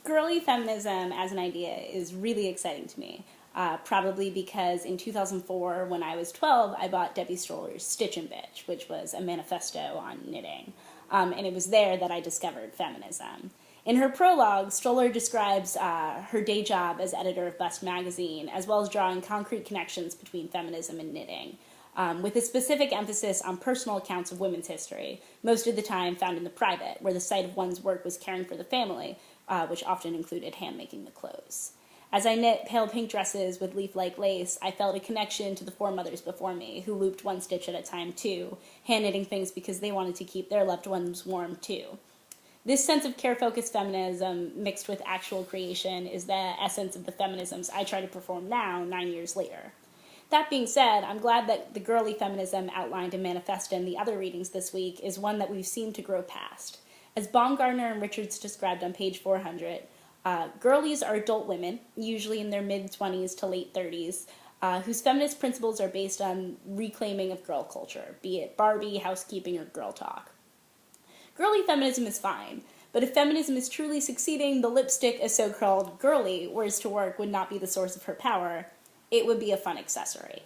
Girly feminism as an idea is really exciting to me. Probably because in 2004, when I was 12, I bought Debbie Stroller's Stitch and Bitch, which was a manifesto on knitting. And it was there that I discovered feminism. In her prologue, Stroller describes her day job as editor of Bust magazine, as well as drawing concrete connections between feminism and knitting, with a specific emphasis on personal accounts of women's history, most of the time found in the private, where the site of one's work was caring for the family, which often included hand-making the clothes. As I knit pale pink dresses with leaf-like lace, I felt a connection to the foremothers before me, who looped one stitch at a time too, hand-knitting things because they wanted to keep their loved ones warm too. This sense of care-focused feminism mixed with actual creation is the essence of the feminisms I try to perform now, 9 years later. That being said, I'm glad that the girly feminism outlined in Manifesta and the other readings this week is one that we've seemed to grow past. As Baumgartner and Richards described on page 400, girlies are adult women, usually in their mid-20s to late 30s, whose feminist principles are based on reclaiming of girl culture, be it Barbie, housekeeping, or girl talk. Girly feminism is fine, but if feminism is truly succeeding, the lipstick a so-called girly wears to work would not be the source of her power. It would be a fun accessory.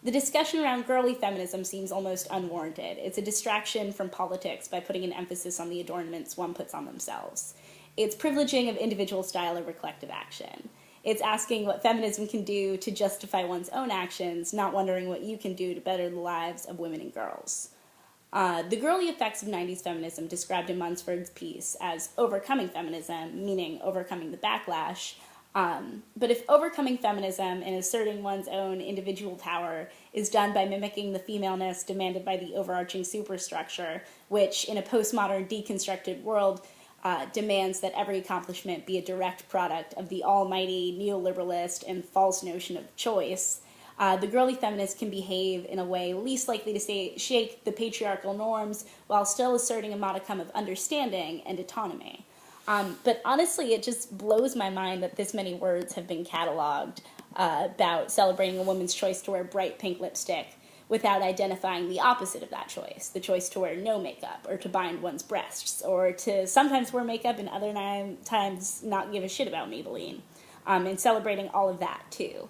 The discussion around girly feminism seems almost unwarranted. It's a distraction from politics by putting an emphasis on the adornments one puts on themselves. It's privileging of individual style over collective action. It's asking what feminism can do to justify one's own actions, not wondering what you can do to better the lives of women and girls. The girly effects of 90s feminism described in Munsford's piece as overcoming feminism, meaning overcoming the backlash. But if overcoming feminism and asserting one's own individual power is done by mimicking the femaleness demanded by the overarching superstructure, which in a postmodern deconstructed world demands that every accomplishment be a direct product of the almighty neoliberalist and false notion of choice, the girly feminist can behave in a way least likely to shake the patriarchal norms while still asserting a modicum of understanding and autonomy. But honestly, it just blows my mind that this many words have been cataloged about celebrating a woman's choice to wear bright pink lipstick without identifying the opposite of that choice, the choice to wear no makeup, or to bind one's breasts, or to sometimes wear makeup and other times not give a shit about Maybelline, and celebrating all of that too.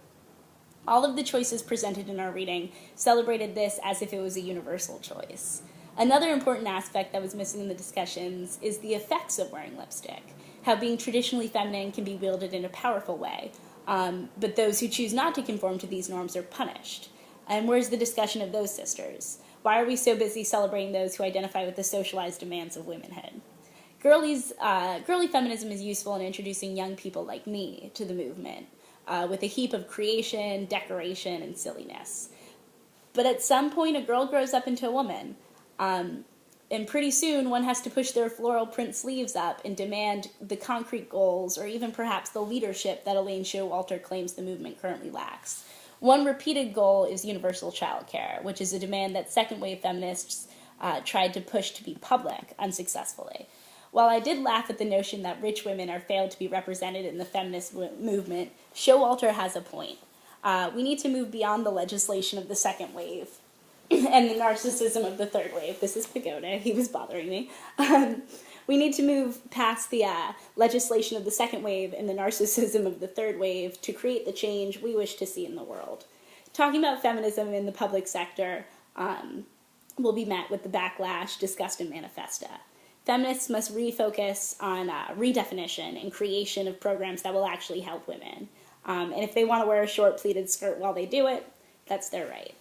All of the choices presented in our reading celebrated this as if it was a universal choice. Another important aspect that was missing in the discussions is the effects of wearing lipstick, how being traditionally feminine can be wielded in a powerful way, but those who choose not to conform to these norms are punished. And where's the discussion of those sisters? Why are we so busy celebrating those who identify with the socialized demands of womanhood? Girly feminism is useful in introducing young people like me to the movement, with a heap of creation, decoration, and silliness. But at some point, a girl grows up into a woman, and pretty soon one has to push their floral print sleeves up and demand the concrete goals or even perhaps the leadership that Elaine Showalter claims the movement currently lacks. One repeated goal is universal childcare, which is a demand that second-wave feminists tried to push to be public, unsuccessfully. While I did laugh at the notion that rich women are failed to be represented in the feminist movement, Showalter has a point. We need to move beyond the legislation of the second wave and the narcissism of the third wave. This is Pagoda. He was bothering me. We need to move past the legislation of the second wave and the narcissism of the third wave to create the change we wish to see in the world. Talking about feminism in the public sector will be met with the backlash discussed in Manifesta. Feminists must refocus on redefinition and creation of programs that will actually help women. And if they want to wear a short pleated skirt while they do it, that's their right.